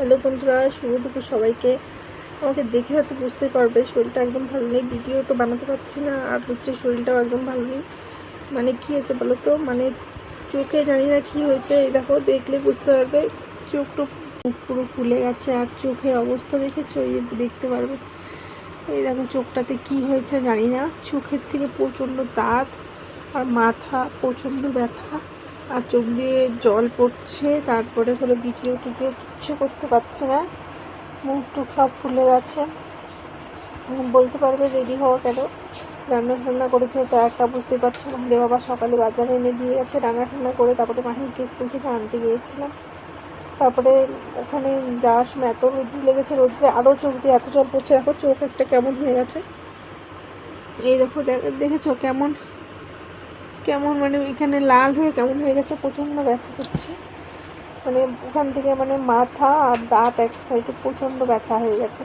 Hello বন্ধুরা, শুভ দুপুর সবাইকে। আমাকে দেখে হয়তো বুঝতে পারবে শরীরটা একদম ভালো নেই, ভিডিও তো বানাতে পারছি না, আর হচ্ছে শরীরটাও একদম ভালো নেই। মানে কী হয়েছে বলো তো, মানে চোখে জানি না কী হয়েছে, এই দেখো দেখলে বুঝতে পারবে। চোখটা পুরো ফুলে গেছে, আর চোখের অবস্থা দেখেছো, এই দেখতে পারবে। এই দেখো চোখটাতে কি হয়েছে জানি না, চোখের থেকে প্রচণ্ড দাঁত, আর মাথা প্রচণ্ড ব্যথা, আর চোখ দিয়ে জল পড়ছে। তারপরে হলো ভিডিও টিডিও কিচ্ছু করতে পারছে না, মুখ টুক সব ফুলে গেছে। বলতে পারবে রেডি হওয়া কেন, রান্না ঠান্না করেছে তো একটা বুঝতেই পারছো। মাহিরে বাবা সকালে বাজারে এনে দিয়ে গেছে রান্না ঠান্না করে, তারপরে মাহিরকে স্কুল থেকে আনতে গিয়েছিলাম। তারপরে ওখানে যাওয়ার সময় এত রোদ্র লেগেছে, রোদ্রে আরও চোখ দিয়ে এত জল পড়ছে। দেখো চোখ একটা কেমন হয়ে গেছে, এই দেখো দেখেছো কেমন কেমন মানে এখানে লাল হয়ে কেমন হয়ে গেছে, প্রচণ্ড ব্যথা করছে। মানে ওখান থেকে মানে মাথা আর দাঁত এক সাইডে প্রচণ্ড ব্যথা হয়ে গেছে।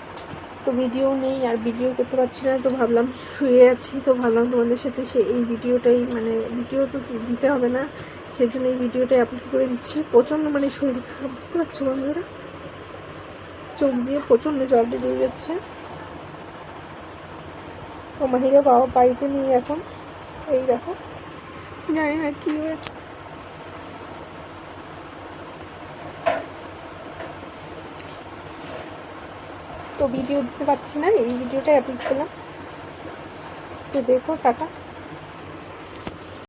তো ভিডিও নেই আর ভিডিও করতে পারছি না, তো ভাবলাম শুয়ে আছি, তো ভাবলাম তোমাদের সাথে এই ভিডিওটাই, মানে ভিডিও তো দিতে হবে না, সেজন্য এই ভিডিওটাই আপলোড করে দিচ্ছি। প্রচণ্ড মানে শরীর খারাপ, বুঝতে পারছো বন্ধুরা, চোখ দিয়ে প্রচণ্ড জল বেরিয়ে যাচ্ছে। ও মাহিরা বাবা বাড়িতে নেই এখন, এই দেখো জানি না কী হয়েছে। তো ভিডিও দিতে পারছি না, এই ভিডিওটাই আপলোড করলাম। তো দেখো টাটা।